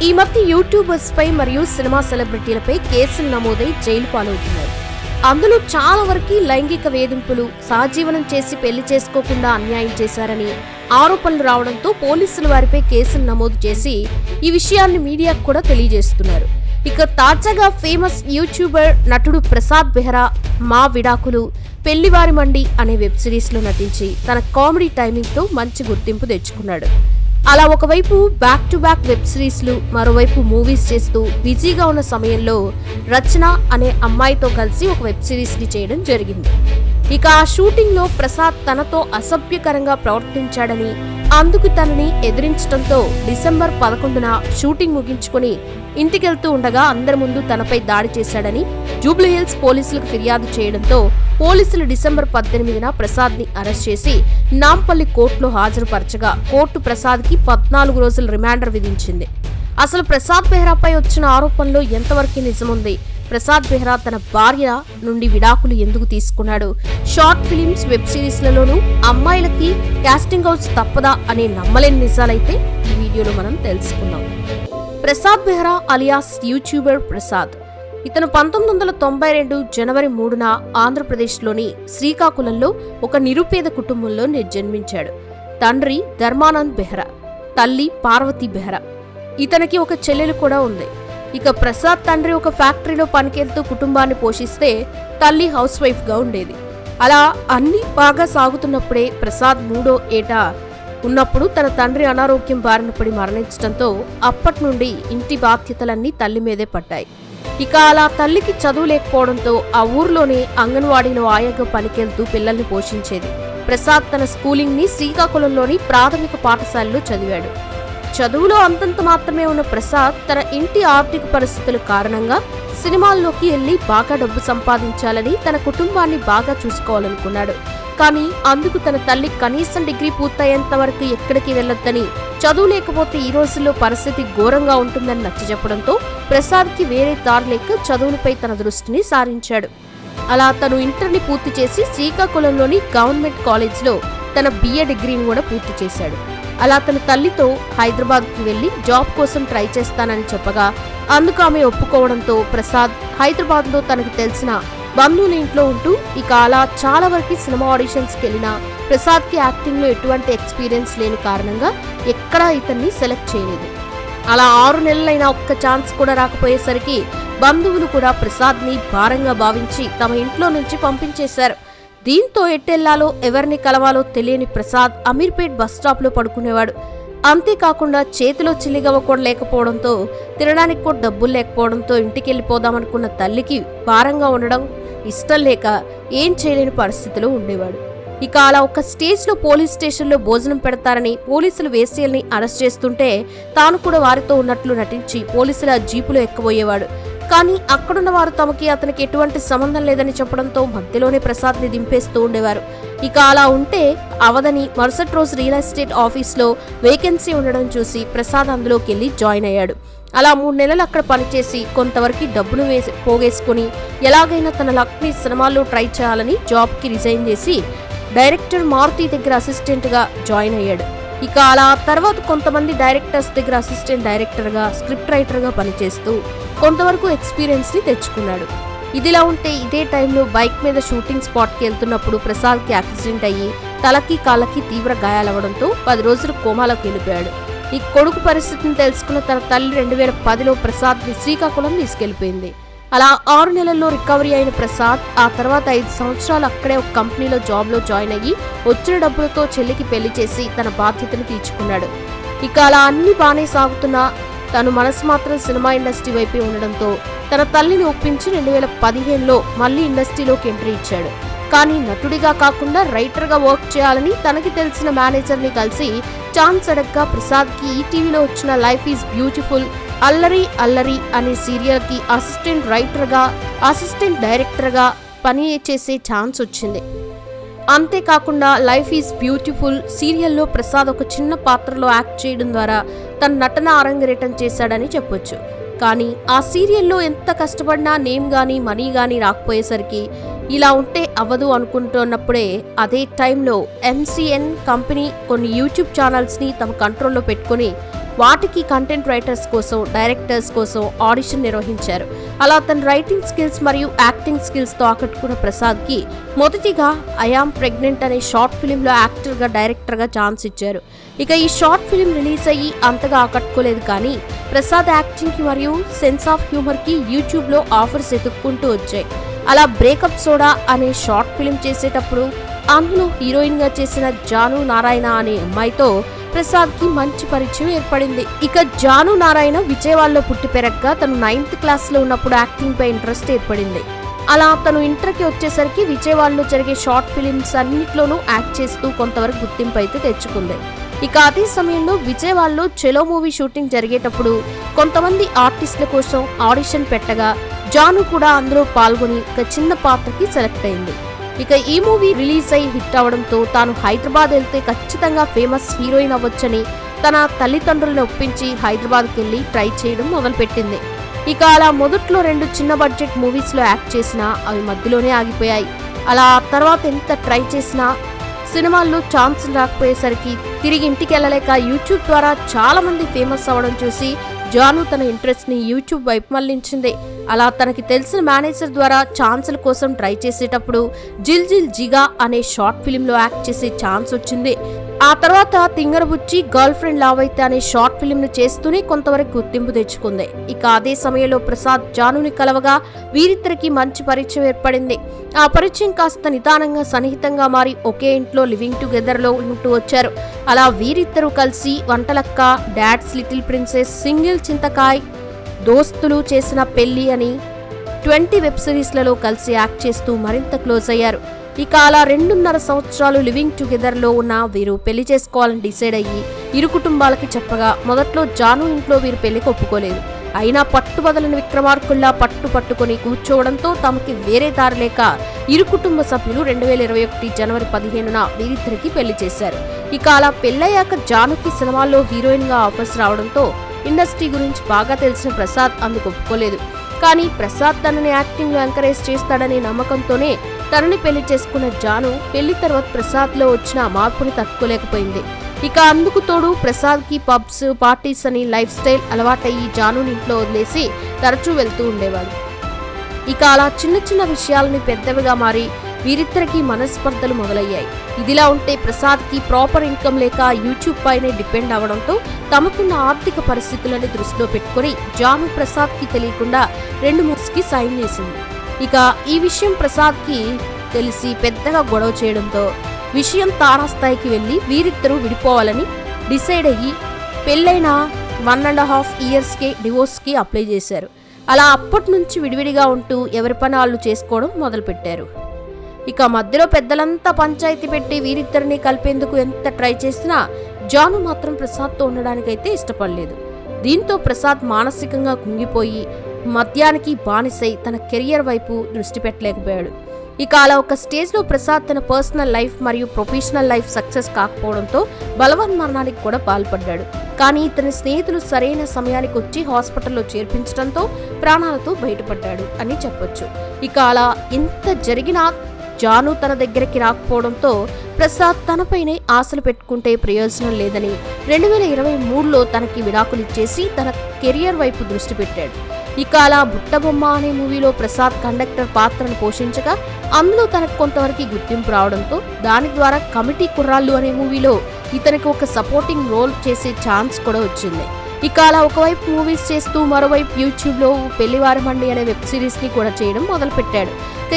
ఈ మధ్య యూట్యూబర్స్ పై మరియు సినిమా సెలబ్రిటీలపై కేసులు నమోదై జైలు పాలవుతున్నారు. అందులో చాలా వరకు లైంగిక వేధింపులు, సహజీవనం చేసి పెళ్లి చేసుకోకుండా అన్యాయం చేశారని ఆరోపణలు రావడంతో పోలీసులు వారిపై కేసులు నమోదు చేసి ఈ విషయాన్ని మీడియాకు కూడా తెలియజేస్తున్నారు. ఇక తాజాగా ఫేమస్ యూట్యూబర్ నటుడు ప్రసాద్ బెహ్రా మా విడాకులు పెళ్లివారి మండి అనే వెబ్ సిరీస్ లో నటించి తన కామెడీ టైమింగ్ తో మంచి గుర్తింపు తెచ్చుకున్నాడు. అలా ఒకవైపు బ్యాక్ టు బ్యాక్ వెబ్ సిరీస్లు, మరోవైపు మూవీస్ చేస్తూ బిజీగా ఉన్న సమయంలో రచన అనే అమ్మాయితో కలిసి ఒక వెబ్ సిరీస్ ని చేయడం జరిగింది. ఇక ఆ షూటింగ్ లో ప్రసాద్ తనతో అసభ్యకరంగా ప్రవర్తించాడని, అందుకు తనని ఎదిరించడంతో డిసెంబర్ 11న షూటింగ్ ముగించుకుని ఇంటికెళ్తూ ఉండగా అందరి ముందు తనపై దాడి చేశాడని జూబ్లీహిల్స్ పోలీసులకు ఫిర్యాదు చేయడంతో పోలీసులు డిసెంబర్ 18న ప్రసాద్ ని అరెస్ట్ చేసి నాంపల్లి కోర్టులో హాజరుపరచగా కోర్టు ప్రసాద్ కి 14 రోజుల రిమాండర్ విధించింది. అసలు ప్రసాద్ బెహ్రాపై వచ్చిన ఆరోపణలో ఎంతవరకు నిజముంది? ప్రసాద్ బెహ్రా తన భార్య నుండి విడాకులు ఎందుకు తీసుకున్నాడు? షార్ట్ ఫిలిమ్స్, వెబ్ సిరీస్లలోనూ అమ్మాయిలకి కాస్టింగ్ హౌస్ తప్పదా అనే నమ్మలేని నిజాలైతే ఈ వీడియోలో మనం తెలుసుకుందాం. Prasad Behra alias YouTuber Prasad. ఇతను 1992 జనవరి 3న ఆంధ్రప్రదేశ్లోని శ్రీకాకుళంలో ఒక నిరుపేద కుటుంబంలో జన్మించాడు. తండ్రి ధర్మానంద్ బెహ్రా, తల్లి పార్వతి బెహ్రా. ఇతనికి ఒక చెల్లెలు కూడా ఉంది. ఇక ప్రసాద్ తండ్రి ఒక ఫ్యాక్టరీలో పనికెళ్తూ కుటుంబాన్ని పోషిస్తే తల్లి హౌస్ వైఫ్ గా ఉండేది. అలా అన్ని బాగా సాగుతున్నప్పుడే ప్రసాద్ 3వ ఏట ఉన్నప్పుడు తన తండ్రి అనారోగ్యం బారిన పడి మరణించడంతో అప్పటి నుండి ఇంటి బాధ్యతలన్నీ తల్లి మీదే పడ్డాయి. ఇక అలా తల్లికి చదువు లేకపోవడంతో ఆ ఊర్లోనే అంగన్వాడీలో ఆయాగా పనికెళ్తూ పిల్లల్ని పోషించేది. ప్రసాద్ తన స్కూలింగ్ ని శ్రీకాకుళంలోని ప్రాథమిక పాఠశాలలో చదివాడు. చదువులో అంతంత మాత్రమే ఉన్న ప్రసాద్ తన ఇంటి ఆర్థిక పరిస్థితుల కారణంగా సినిమాల్లోకి వెళ్లి బాగా డబ్బు సంపాదించాలని, తన కుటుంబాన్ని బాగా చూసుకోవాలనుకున్నాడు. కానీ అందుకు తన తల్లి కనీసం డిగ్రీ పూర్తయ్యేంత వరకు ఎక్కడికి వెళ్లొద్దని, చదువు లేకపోతే ఈ రోజుల్లో పరిస్థితి ఘోరంగా ఉంటుందని నచ్చజెప్పడంతో ప్రసాద్కి వేరే దారి లేక చదువులపై తన దృష్టిని సారించాడు. అలా తను ఇంటర్ని పూర్తి చేసి శ్రీకాకుళంలోని గవర్నమెంట్ కాలేజ్లో తన బిఏ డిగ్రీని కూడా పూర్తి చేశాడు. అలా తన తల్లితో హైదరాబాద్కి వెళ్లి జాబ్ కోసం ట్రై చేస్తానని చెప్పగా అందుకు ఆమె ఒప్పుకోవడంతో ప్రసాద్ హైదరాబాద్లో తనకు తెలిసిన బంధువుల ఇంట్లో ఉంటూ ఇక అలా చాలా వరకు సినిమా ఆడిషన్స్కి వెళ్ళినా ప్రసాద్కి యాక్టింగ్లో ఎటువంటి ఎక్స్పీరియన్స్ లేని కారణంగా ఎక్కడా ఇతన్ని సెలెక్ట్ చేయలేదు. అలా 6 నెలలైనా ఒక్క ఛాన్స్ కూడా రాకపోయేసరికి బంధువులు కూడా ప్రసాద్ని భారంగా భావించి తమ ఇంట్లో నుంచి పంపించేశారు. దీంతో ఎట్టెళ్లాలో ఎవరిని కలవాలో తెలియని ప్రసాద్ అమీర్పేట్ బస్టాప్లో పడుకునేవాడు. అంతేకాకుండా చేతిలో చిల్లిగవ్వ కూడా లేకపోవడంతో, తినడానికి కూడా డబ్బులు లేకపోవడంతో ఇంటికెళ్ళిపోదామనుకున్న తల్లికి భారంగా ఉండడం ఇష్టం లేక ఏం చేయలేని పరిస్థితిలో ఉండేవాడు. ఇక అలా ఒక స్టేజ్లో పోలీస్ స్టేషన్లో భోజనం పెడతారని పోలీసులు వేశ్యల్ని అరెస్ట్ చేస్తుంటే తాను కూడా వారితో ఉన్నట్లు నటించి పోలీసుల జీపులో ఎక్కబోయేవాడు. కానీ అక్కడున్న వారు అతనికి ఎటువంటి సంబంధం లేదని చెప్పడంతో మధ్యలోనే ప్రసాద్ని దింపేస్తూ ఉండేవారు. ఇక అలా ఉంటే అవదని మరుసటి రోజు రియల్ ఎస్టేట్ ఆఫీస్లో వేకెన్సీ ఉండడం చూసి ప్రసాద్ అందులోకి వెళ్ళి జాయిన్ అయ్యాడు. అలా 3 నెలలు అక్కడ పనిచేసి కొంతవరకు డబ్బును పోగేసుకుని ఎలాగైనా తన లక్ని సినిమాల్లో ట్రై చేయాలని జాబ్కి రిజైన్ చేసి డైరెక్టర్ మారుతి దగ్గర అసిస్టెంట్గా జాయిన్ అయ్యాడు. ఇక అలా తర్వాత కొంతమంది డైరెక్టర్స్ దగ్గర అసిస్టెంట్ డైరెక్టర్గా, స్క్రిప్ట్ రైటర్గా పనిచేస్తూ కొంతవరకు ఎక్స్పీరియన్స్ని తెచ్చుకున్నాడు. ఇదిలా ఉంటే ఇదే టైంలో బైక్ మీద షూటింగ్ స్పాట్కి వెళ్తున్నప్పుడు ప్రసాద్కి యాక్సిడెంట్ అయ్యి తలకి కాళ్ళకి తీవ్ర గాయాలవడంతో 10 రోజులు కోమాలోకి వెళ్ళిపోయాడు. ఈ కొడుకు పరిస్థితిని తెలుసుకున్న తన తల్లి 2010లో ప్రసాద్ని శ్రీకాకుళం తీసుకెళ్లిపోయింది. అలా 6 నెలల్లో రికవరీ అయిన ప్రసాద్ ఆ తర్వాత 5 సంవత్సరాలు అక్కడే ఒక కంపెనీలో జాబ్లో జాయిన్ అయ్యి వచ్చిన డబ్బులతో చెల్లికి పెళ్లి చేసి తన బాధ్యతను తీర్చుకున్నాడు. ఇక అలా అన్ని బానే సాగుతున్నా తను మనసు మాత్రం సినిమా ఇండస్ట్రీ వైపే ఉండడంతో తన తల్లిని ఒప్పించి 2015లో మళ్లీ ఇండస్ట్రీలోకి ఎంట్రీ ఇచ్చాడు. కానీ నటుడిగా కాకుండా రైటర్గా వర్క్ చేయాలని తనకి తెలిసిన మేనేజర్ని కలిసి ఛాన్స్ అడగ్గా ప్రసాద్కి ఈటీవీలో వచ్చిన లైఫ్ ఈజ్ బ్యూటిఫుల్, అల్లరి అల్లరి అనే సీరియల్కి అసిస్టెంట్ రైటర్గా, అసిస్టెంట్ డైరెక్టర్గా పని చేసే ఛాన్స్ వచ్చింది. అంతేకాకుండా లైఫ్ ఈజ్ బ్యూటిఫుల్ సీరియల్లో ప్రసాద్ ఒక చిన్న పాత్రలో యాక్ట్ చేయడం ద్వారా తన నటన అరంగేటం చేశాడని చెప్పొచ్చు. కానీ ఆ సీరియల్లో ఎంత కష్టపడినా నేమ్ గానీ మనీ గానీ రాకపోయేసరికి ఇలా ఉంటే అవ్వదు అనుకుంటున్నప్పుడే అదే టైంలో MCN కంపెనీ కొన్ని యూట్యూబ్ ఛానల్స్ని తమ కంట్రోల్లో పెట్టుకుని వాటికి కంటెంట్ రైటర్స్ కోసం, డైరెక్టర్స్ కోసం ఆడిషన్ నిర్వహించారు. అలా తన రైటింగ్ స్కిల్స్ మరియు యాక్టింగ్ స్కిల్స్ తో ఆకట్టుకున్న ప్రసాద్ కి మొదటిగా ఐ యామ్ ప్రెగ్నెంట్ అనే షార్ట్ ఫిలిం లో యాక్టర్ గా, డైరెక్టర్ గా ఛాన్స్ ఇచ్చారు. ఇక ఈ షార్ట్ ఫిలిం రిలీజ్ అయ్యి అంతగా ఆకట్టుకోలేదు, కానీ ప్రసాద్ యాక్టింగ్ కి మరియు సెన్స్ ఆఫ్ హ్యూమర్ కి యూట్యూబ్ లో ఆఫర్స్ ఎదుక్కుంటూ వచ్చాయి. అలా బ్రేకప్ సోడా అనే షార్ట్ ఫిలిం చేసేటప్పుడు అందులో హీరోయిన్ గా చేసిన జాను నారాయణ అనే అమ్మాయితో ప్రసాద్ కి మంచి పరిచయం ఏర్పడింది. ఇక జాను నారాయణ విజయవాడలో పుట్టి పెరగ్గా తను 9th క్లాస్ లో ఉన్నప్పుడు యాక్టింగ్ పై ఇంట్రెస్ట్ ఏర్పడింది. అలా తను ఇంటర్కి వచ్చేసరికి విజయవాడలో జరిగే షార్ట్ ఫిలిమ్స్ అన్నిట్లోనూ యాక్ట్ చేస్తూ కొంతవరకు గుర్తింపు అయితే తెచ్చుకుంది. ఇక అదే సమయంలో విజయవాడలో చెలో మూవీ షూటింగ్ జరిగేటప్పుడు కొంతమంది ఆర్టిస్టుల కోసం ఆడిషన్ పెట్టగా జాను కూడా అందులో పాల్గొని ఒక చిన్న పాత్రకి సెలెక్ట్ అయింది. ఇక ఈ మూవీ రిలీజ్ అయి హిట్ అవడంతో తాను హైదరాబాద్ వెళ్తే ఖచ్చితంగా ఫేమస్ హీరోయిన్ అవ్వొచ్చని తన తల్లిదండ్రులను ఒప్పించి హైదరాబాద్కి వెళ్లి ట్రై చేయడం మొదలుపెట్టింది. ఇక అలా మొదట్లో 2 చిన్న బడ్జెట్ మూవీస్ లో యాక్ట్ చేసినా అవి మధ్యలోనే ఆగిపోయాయి. అలా తర్వాత ఎంత ట్రై చేసినా సినిమాల్లో ఛాన్స్ రాకపోయేసరికి తిరిగి ఇంటికి వెళ్ళలేక యూట్యూబ్ ద్వారా చాలా మంది ఫేమస్ అవ్వడం చూసి జాను తన ఇంట్రెస్ట్ ని యూట్యూబ్ వైపు మళ్లించింది. అలా తనకి తెలిసిన మేనేజర్ ద్వారా ఛాన్సుల కోసం ట్రై చేసేటప్పుడు జిల్ జిల్ జిగా అనే షార్ట్ ఫిలిం లో యాక్ట్ చేసే ఛాన్స్ వచ్చింది. ఆ తర్వాత తింగరబుచ్చి, గర్ల్ ఫ్రెండ్ లావైతే అనే షార్ట్ ఫిలిం ను చేస్తూనే కొంతవరకు గుర్తింపు తెచ్చుకుంది. ఇక అదే సమయంలో ప్రసాద్ జానుని కలవగా వీరిద్దరికి మంచి పరిచయం ఏర్పడింది. ఆ పరిచయం కాస్త నిదానంగా సన్నిహితంగా మారి ఒకే ఇంట్లో లివింగ్ టుగెదర్ లో ఉంటూ వచ్చారు. అలా వీరిద్దరూ కలిసి Vantalakka, dad's little princess, single చింతకాయ్, దోస్తులు, చేసిన పెళ్లి అని 20 వెబ్ సిరీస్లలో కలిసి యాక్ట్ చేస్తూ మరింత క్లోజ్ అయ్యారు. ఇక అలా 2.5 సంవత్సరాలు లివింగ్ టుగెదర్ లో ఉన్న వీరు పెళ్లి చేసుకోవాలని డిసైడ్ అయ్యి ఇరు కుటుంబాలకి చెప్పగా మొదట్లో జాను ఇంట్లో వీరు పెళ్లికి ఒప్పుకోలేదు. అయినా పట్టుబదలని విక్రమార్కుల్లా పట్టుకొని కూర్చోవడంతో తమకి వేరే దారి లేక ఇరు కుటుంబ సభ్యులు 2021 జనవరి 15న వీరిద్దరికి పెళ్లి చేశారు. ఇక అలా పెళ్లయ్యాక జానుకి సినిమాల్లో హీరోయిన్ గా ఆఫర్స్ రావడంతో ఇండస్ట్రీ గురించి బాగా తెలిసిన ప్రసాద్ అందుకు ఒప్పుకోలేదు. కానీ ప్రసాద్ తనని యాక్టింగ్ లో ఎంకరేజ్ చేస్తాడనే నమ్మకంతోనే తనని పెళ్లి చేసుకున్న జాను పెళ్లి తర్వాత ప్రసాద్ లో వచ్చిన మార్పుని తట్టుకోలేకపోయింది. ఇక అందుకు తోడు ప్రసాద్ కి పబ్స్, పార్టీస్ అని లైఫ్ స్టైల్ అలవాటయ్యి జానుని ఇంట్లో వదిలేసి తరచూ వెళ్తూ ఉండేవాడు. ఇక అలా చిన్న విషయాలని పెద్దవిగా మారి వీరిద్దరికి మనస్పర్ధలు మొదలయ్యాయి. ఇదిలా ఉంటే ప్రసాద్ కి ప్రాపర్ ఇన్కమ్ లేక యూట్యూబ్ పైనే డిపెండ్ అవడంతో తమకున్న ఆర్థిక పరిస్థితులని దృష్టిలో పెట్టుకుని జాను ప్రసాద్ కి తెలియకుండా 2 మూవీస్ కి సైన్ చేసింది. ఇక ఈ విషయం ప్రసాద్ కి తెలిసి పెద్దగా గొడవ చేయడంతో విషయం తారాస్థాయికి వెళ్లి వీరిద్దరూ విడిపోవాలని డిసైడ్ అయ్యి పెళ్ళైన 1.5 years కే డివోర్స్ కి అప్లై చేశారు. అలా అప్పటి నుంచి విడివిడిగా ఉంటూ ఎవరి పని వాళ్ళు చేసుకోవడం మొదలుపెట్టారు. ఇక మధ్యలో పెద్దలంతా పంచాయతీ పెట్టి వీరిద్దరిని కలిపేందుకు ఎంత ట్రై చేసినా జాను మాత్రం ప్రసాద్తో ఉండడానికైతే ఇష్టపడలేదు. దీంతో ప్రసాద్ మానసికంగా కుంగిపోయి మద్యానికి బానిసై తన కెరియర్ వైపు దృష్టి పెట్టలేకపోయాడు. ఇక అలా ఒక స్టేజ్లో ప్రసాద్ తన పర్సనల్ లైఫ్ మరియు ప్రొఫెషనల్ లైఫ్ సక్సెస్ కాకపోవడంతో బలవన్మరణానికి కూడా పాల్పడ్డాడు. కానీ ఇతని స్నేహితులు సరైన సమయానికి వచ్చి హాస్పిటల్లో చేర్పించడంతో ప్రాణాలతో బయటపడ్డాడు అని చెప్పొచ్చు. ఇక అలా ఎంత జరిగినా జాను తన దగ్గరికి రాకపోవడంతో ప్రసాద్ తనపైనే ఆశలు పెట్టుకుంటే ప్రయోజనం లేదని 2023లో తనకి విడాకులిచ్చేసి తన కెరియర్ వైపు దృష్టి పెట్టాడు. ఇక అలా బుట్టబొమ్మ అనే మూవీలో ప్రసాద్ కండక్టర్ పాత్రను పోషించగా అందులో తనకు కొంతవరకు గుర్తింపు రావడంతో దాని ద్వారా కమిటీ కుర్రాళ్ళు అనే మూవీలో ఇతనికి ఒక సపోర్టింగ్ రోల్ చేసే ఛాన్స్ కూడా వచ్చింది. ఇక అలా ఒకవైపు మూవీస్ చేస్తూ మరోవైపు యూట్యూబ్ లో పెళ్లివారమండి అనే వెబ్ సిరీస్ ని కూడా చేయడం మొదలుపెట్టాడు.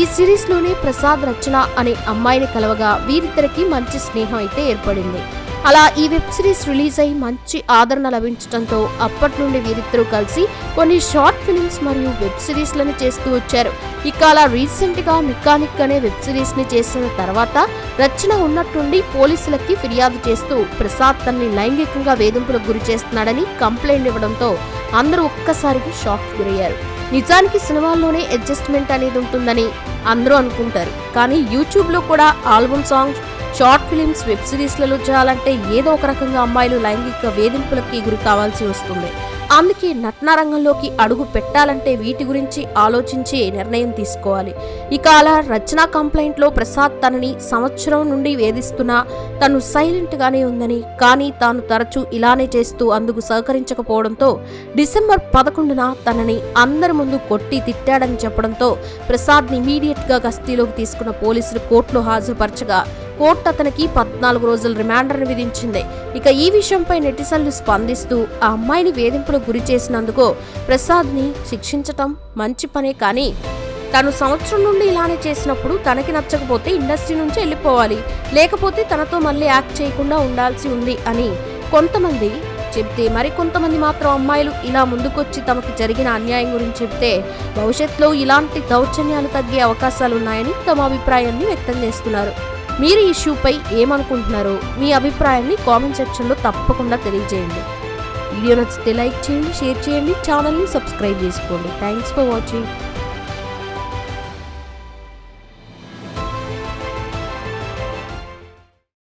ఈ సిరీస్ లోనే ప్రసాద్ రచన అనే అమ్మాయిని కలవగా వీరిద్దరికి మంచి స్నేహం అయితే ఏర్పడింది. అలా ఈ వెబ్ సిరీస్ రిలీజ్ అయి మంచి ఆదరణ లభించడంతో అప్పటి నుండి వీరిద్దరూ కలిసి కొన్ని షార్ట్ ఫిల్మ్స్ మరియు వెబ్ సిరీస్లను చేస్తూ వచ్చారు. ఇక అలా రీసెంట్ గా మెకానిక్ అనే వెబ్ సిరీస్ ని చేసిన తర్వాత రచన ఉన్నట్టుండి పోలీసులకి ఫిర్యాదు చేస్తూ ప్రసాద్ తనని లైంగికంగా వేధింపులకు గురి చేస్తున్నాడని కంప్లైంట్ ఇవ్వడంతో అందరూ ఒక్కసారిగా షాక్ గురయ్యారు. నిజానికి సినిమాల్లోనే అడ్జస్ట్మెంట్ అనేది ఉంటుందని అందరూ అనుకుంటారు, కానీ యూట్యూబ్ లో కూడా album songs, short films, web సిరీస్లలో చేయాలంటే ఏదో ఒక రకంగా అమ్మాయిలు లైంగిక వేధింపులకి గురి కావాల్సి వస్తుంది. అందుకే నటనా రంగంలోకి అడుగు పెట్టాలంటే వీటి గురించి ఆలోచించి నిర్ణయం తీసుకోవాలి. ఇక అలా రచన కంప్లైంట్లో ప్రసాద్ తనని సంవత్సరం నుండి వేధిస్తున్నా తను సైలెంట్ గానే ఉందని, కానీ తాను తరచూ ఇలానే చేస్తూ అందుకు సహకరించకపోవడంతో డిసెంబర్ 11న తనని అందరి ముందు కొట్టి తిట్టాడని చెప్పడంతో ప్రసాద్ని ఇమీడియట్ గా కస్టడీలోకి తీసుకున్న పోలీసులు కోర్టులో హాజరుపరచగా కోర్టు అతనికి 14 రోజుల రిమాండర్ను విధించింది. ఇక ఈ విషయంపై నెటిజన్లు స్పందిస్తూ ఆ అమ్మాయిని వేధింపులకు గురి చేసినందుకు ప్రసాద్ని శిక్షించటం మంచి పనే, కానీ తను సంవత్సరం నుండి ఇలానే చేసినప్పుడు తనకి నచ్చకపోతే ఇండస్ట్రీ నుంచి వెళ్ళిపోవాలి, లేకపోతే తనతో మళ్ళీ యాక్ట్ చేయకుండా ఉండాల్సి ఉంది అని కొంతమంది చెప్తే, మరికొంతమంది మాత్రం అమ్మాయిలు ఇలా ముందుకొచ్చి తమకు జరిగిన అన్యాయం గురించి చెప్తే భవిష్యత్తులో ఇలాంటి దౌర్జన్యాలు తగ్గే అవకాశాలున్నాయని తమ అభిప్రాయాన్ని వ్యక్తం చేస్తున్నారు. మీరు ఈ ఇష్యూపై ఏమనుకుంటున్నారో మీ అభిప్రాయాన్ని కామెంట్ సెక్షన్లో తప్పకుండా తెలియజేయండి. వీడియో నచ్చితే లైక్ చేయండి, షేర్ చేయండి, ఛానల్ని సబ్స్క్రైబ్ చేసుకోండి. Thanks for watching.